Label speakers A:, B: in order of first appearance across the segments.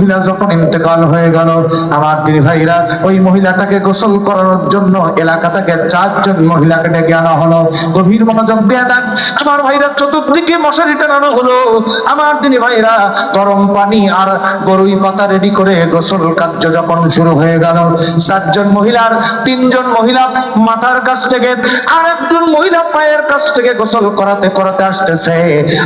A: মহিলা যখন ইন্তেকাল হয়ে গেল, আমার দিদি ভাইরা ওই মহিলাটাকে গোসল করানোর জন্য এলাকা থেকে 4 জন মহিলাকে ডেকে আনা হলো। গভীর মনোযোগ দিয়ে দেন আমার ভাইরা, চতুর্দিকে মশারি টানানো হলো। আমার দিদি ভাইরা গরম পানি আর বরুই পাতা রেডি করে গোসল কার্য যখন শুরু হয়ে গেল, 4 জন মহিলার 3 জন মহিলা মাথার কাছ থেকে আর একজন মহিলা পায়ের কাছ থেকে গোসল করাতে করাতে আসতেছে।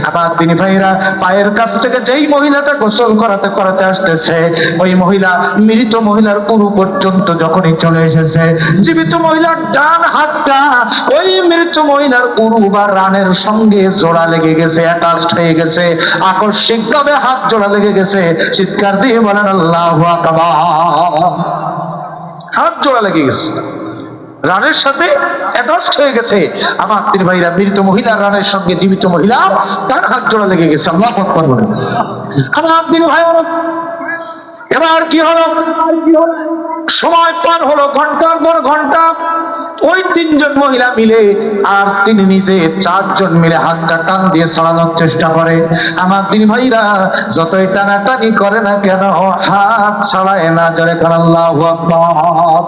A: আমার দিদি ভাইরা পায়ের কাছ থেকে যেই মহিলাটা গোসল করাতে করাতে আসতেছে, ওই মহিলা মৃত মহিলার উরু পর্যন্ত যখনই চলে এসেছে, জীবিত মহিলার ডান হাতটা ওই মৃত মহিলার উরু বা রানের সঙ্গে জোড়া লেগে গেছে, অ্যাটাচড হয়ে গেছে, আকস্মিক ভাবে হাত জোড়া লেগে গেছে। চিৎকার দিয়ে বলেন আল্লাহু আকবার। হাত জোড়া লেগে গেছে, রানের সাথে অ্যাটাচড হয়ে গেছে। আমার দিদি ভাইরা মৃত মহিলার রানের সঙ্গে জীবিত মহিলা তার হাত জোড়া লেগে গেছে। আল্লাহু আকবার বলেন। আমার দিদি ভাই, এবার কি হলো? সময় পার হলো, ঘন্টার পর ঘন্টা। ওই 3 জন মহিলা মিলে আর তিনি নিজে 4 জন মিলে হাতটা টান দিয়ে ছড়ানোর চেষ্টা করে। আমার দিদি ভাইরা যতই টানাটানি করে না কেন, হাত ছাড়ায় না। জোরে কান আল্লাহু আকবার।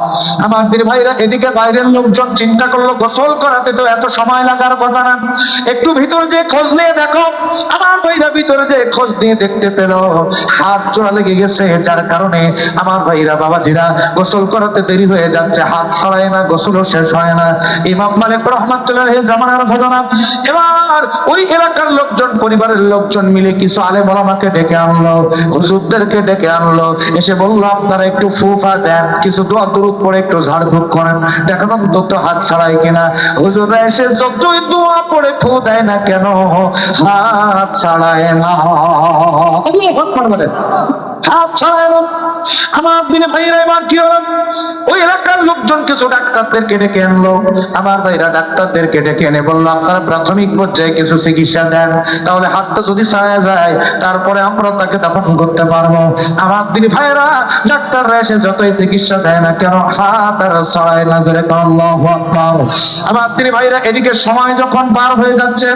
A: আমার দিদি ভাইরা এদিকে বাইরের লোকজন চিন্তা করলো, গোসল করাতে তো এত সময় লাগার কথা না, একটু ভিতরে যে খোঁজ নিয়ে দেখো। আমার ভাইরা ভিতরে যে খোঁজ নিয়ে দেখতে পেল হাত জোড়া লেগে গেছে, যার কারণে আমার ভাইরা বাবাজিরা গোসল করাতে দেরি হয়ে যাচ্ছে, হাত ছাড়ায় না, গোসলও শেষ হয় না। ইমাম মালিক রাহমাতুল্লাহ আলাইহি জামানার ঘটনা। এবার ওই এলাকার লোকজন, পরিবারের লোকজন মিলে কিছু আলেম ওলামাকে ডেকে আনলো, হুজুরদেরকে ডেকে আনলো, এসে বললো আপনারা একটু ফুফা দেন, কিছু দোয়া দরুদ পড়ে একটু ঝাড়ফুঁক করেন, দেখেন অন্তত হাত ছাড়াই কিনা। হুজুররা এসে যতই দোয়া পড়ে ফু দেয় না কেন, হাত ছাড়ায় না। হাত ছাড়ায় না। আমার দিনে ভাইরা এবার কি হলো? ওই এলাকার লোকজন কিছু ডাক্তারদেরকে ডেকে আনলো। আমার ভাইরা ডাক্তারদেরকে ডেকে এনে বললো আপনারা প্রাথমিক পর্যায়ে কিছু চিকিৎসা দেন, তাহলে হাতটা যদি ছাড়া যায় তারপরে আমরা তাকে দাফন করতে পারবো। আমার দিনে ভাইরা ডাক্তাররা এসে যতই চিকিৎসা দেয় না কেন, হাত আর ছাড়ায় না। জোরে আল্লাহু আকবার। আমার দিনে ভাইরা এদিকে সময় যখন পার হয়ে যাচ্ছে,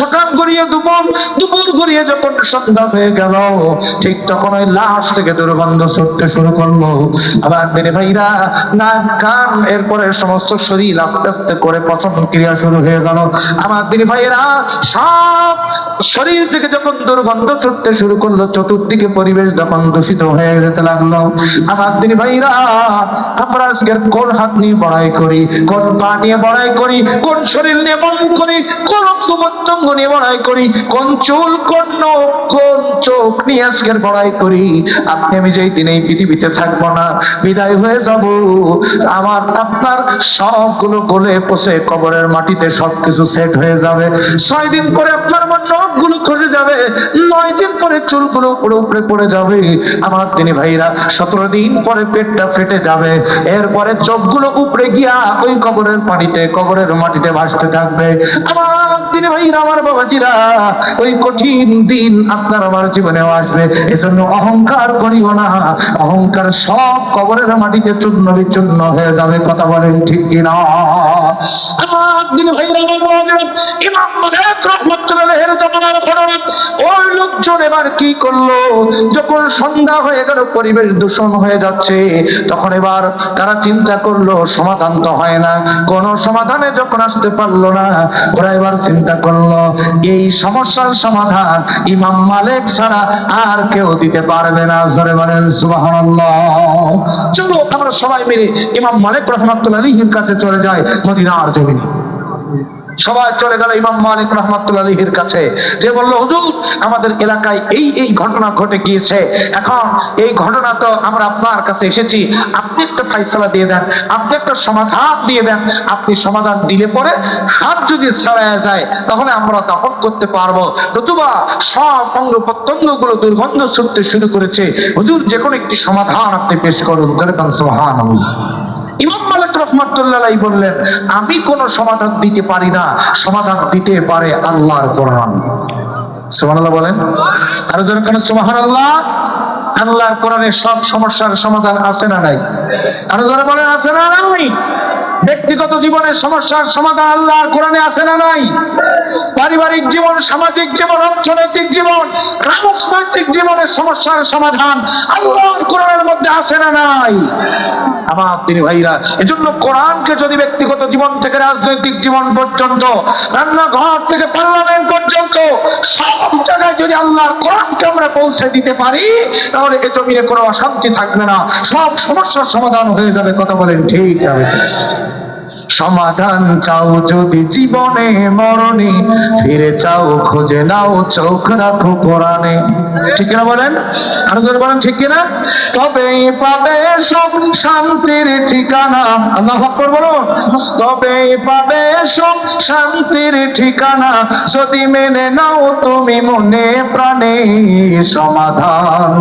A: সকাল গড়িয়ে দুপুর, দুপুর গড়িয়ে যখন সন্ধ্যা হয়ে গেল, ঠিক তখন ওই লাশ থেকে দুর্গন্ধ ছুটতে শুরু করলো। আবার দিনে ভাইরা নাক কান এরপরে সমস্ত শরীর আস্তে আস্তে করে পচন ক্রিয়া শুরু হয়ে গেল। আমার দিনে ভাইরা সব শরীর থেকে যখন দুর্গন্ধ ছুটতে শুরু করলো, চতুর্দিকে পরিবেশ যখন দূষিত হয়ে যেতে লাগলো। আমার দিনে ভাইরা আমরা আজকের কোন হাত নিয়ে বড়াই করি, কোন পা নিয়ে বড়াই করি, কোন শরীর নিয়ে বড়াই করি, কোন অঙ্গ নিয়ে বড়াই করি, কোন চুল, কোন নখ, কোন চোখ নিয়ে আজকের বড়াই করি। আপনি আমি যেই দিন এই পৃথিবীতে থাকবো না, বিদায় হয়ে যাব, আমার আপনার সবগুলো গলে পচে কবরের মাটিতে সবকিছু সেট হয়ে যাবে। 6 দিন পরে আপনার নখগুলো খসে যাবে, 9 দিন পরে চুলগুলো উপরে উপরে পড়ে যাবে। আমার দিনী ভাইরা 17 দিন পরে পেটটা ফেটে যাবে, এরপরে চোখগুলো উপরে গিয়া ওই কবরের পানিতে, কবরের মাটিতে ভাসতে থাকবে। আমার দিনী ভাইরা, আমার বাবাজিরা, ওই কঠিন দিন আপনার আমার জীবনেও আসবে। এজন্য অহংকার করিও না, অহংকার সব কবরের মাটিতে চূর্ণ বিচূর্ণ হয়ে যাবে। কথা বলেন ঠিক কিনা? আমার দিনী ভাইরা, আমার বাবাজিরা, ইমাম মালিক রাহমাতুল্লাহ আলাইহির জামানার ঘটনা। ওই লোকজন এবার কি করলো? যখন সন্ধ্যা হয়ে গেল, পরিবেশ দূষণ হয়ে যাচ্ছে, তখন এবার তারা চিন্তা করলো সমাধান তো হয় না। কোন সমাধানে যখন আসতে পারলো না, ওরা এবার চিন্তা করলো এই সমস্যার সমাধান ইমাম মালিক ছাড়া আর কেউ দিতে পারবে না। জোরে বলেন সুবহানাল্লাহ। চলো আমরা সবাই মিলে ইমাম মালিক রাহমাতুল্লাহ আলাইহির কাছে চলে যাই মদিনার জমিনে। সবাই চলে গেল ইমাম মালিক রাহমাতুল্লাহ আলাইহির কাছে, যে বলল হুজুর আমাদের এলাকায় এই এই ঘটনা ঘটে গিয়েছে, এখন এই ঘটনা তো আমরা আপনার কাছে এসেছি, আপনি একটা ফয়সালা দিয়ে দেন, আপনি একটা সমাধান দিয়ে দেন। আপনি সমাধান দিলে পরে হাত যদি ছাড়ায় যায় তাহলে আমরা দাফন করতে পারবো, নতুবা সব অঙ্গ প্রত্যঙ্গ গুলো দুর্গন্ধ ছুটতে শুরু করেছে। হুজুর যে কোনো একটি সমাধান আপনি পেশ করুন। সুবহানাল্লাহ। ইমাম মালিক রাহমাতুল্লাহ আলাইহি বললেন আমি কোন সমাধান দিতে পারি না, সমাধান দিতে পারে আল্লাহর কোরআন। সুবহানাল্লাহ বলেন, আর যারা কোন সুবহানাল্লাহ। আল্লাহর কোরআনে সব সমস্যার সমাধান আছে না নাই? আর যারা বলেন আছে না নাই? ব্যক্তিগত জীবনের সমস্যার সমাধান আল্লাহর কোরআনে আছে না নাই? পারিবারিক জীবন, সামাজিক জীবন, অর্থনৈতিক জীবন, রাজনৈতিক জীবনের সমস্যার সমাধান আল্লাহর কোরআনের মধ্যে আছে না নাই? আমার তিনি ভাইরা, এজন্য কোরআনকে যদি ব্যক্তিগত জীবন থেকে রাজনৈতিক জীবন পর্যন্ত, রান্নাঘর থেকে পার্লামেন্ট পর্যন্ত সব জায়গায় যদি আল্লাহর কোরআনকে আমরা পৌঁছে দিতে পারি, তাহলে এ জমিনে কোনো অশান্তি থাকবে না, সব সমস্যার সমাধান হয়ে যাবে। কথা বলেন ঠিক হবে? সমাধান চাও যদি জীবনে মরণে, ফিরে চাও খুঁজে নাও চোখ রাখো কোরআনে। ঠিক কিনা বলেন? আরো জোরে বলেন ঠিক কিনা? তবেই পাবে সুখ শান্তির ঠিকানা। আল্লাহু আকবার বলো। তবেই পাবে সুখ শান্তির ঠিকানা, যদি মেনে নাও তুমি মনে প্রাণে। সমাধান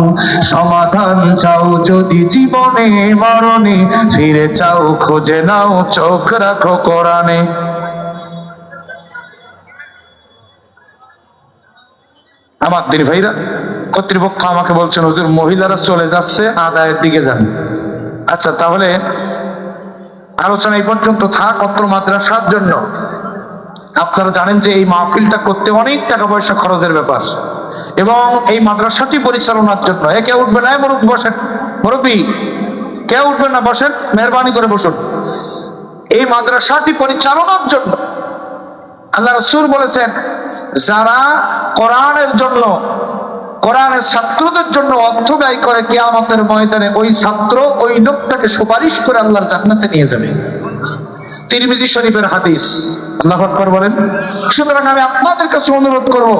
A: সমাধান চাও যদি জীবনে মরণে, ফিরে চাও খুঁজে নাও চোখ রাখো কোরআনে। আমার দিনী ভাইরা, কর্তৃপক্ষ আমাকে বলছেন হুজুর মহিলারা চলে যাচ্ছে, আদায়ের দিকে যান। আচ্ছা, তাহলে আলোচনা এই পর্যন্ত থাক অত্র মাদ্রাসার জন্য। আপনারা জানেন যে এই মাহফিলটা করতে অনেক টাকা পয়সা খরচের ব্যাপার, এবং এই মাদ্রাসাটি পরিচালনার জন্য কেউ উঠবে না, মুরব্বী বসেন, মুরব্বী কেউ উঠবেন না, বসেন, মেহরবানি করে বসুন। এই মাদ্রাসাটি পরিচালনার জন্য আল্লাহ রাসূল বলেছেন, যারা কোরআনের জন্য, কোরআনের ছাত্রদের জন্য অর্থ ব্যয় করে, কিয়ামতের ময়দানে ওই ছাত্র ওই লোকটাকে সুপারিশ করে আল্লাহর জান্নাতে নিয়ে যাবে। তিরমিজি শরীফের হাদিস। আল্লাহু আকবার বলেন। সুতরাং আমি আপনাদের কাছে অনুরোধ করব,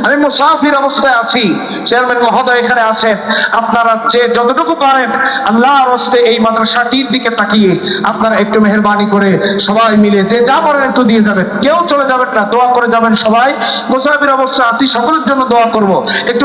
A: আমি মুসাফির অবস্থায় আছি, চেয়ারম্যান মহোদয় এখানে আছেন, আপনারা যে যতটুকু পারেন আল্লাহর রাস্তায় এই মাদ্রাসাটির দিকে তাকিয়ে আপনারা একটু মেহেরবানি করে সবাই মিলে যে যা পারেন একটু দিয়ে যাবেন। কেউ চলে যাবেন না, দোয়া করে যাবেন। সবাই মুসাফির অবস্থায় আছি, সকলের জন্য দোয়া করব। একটু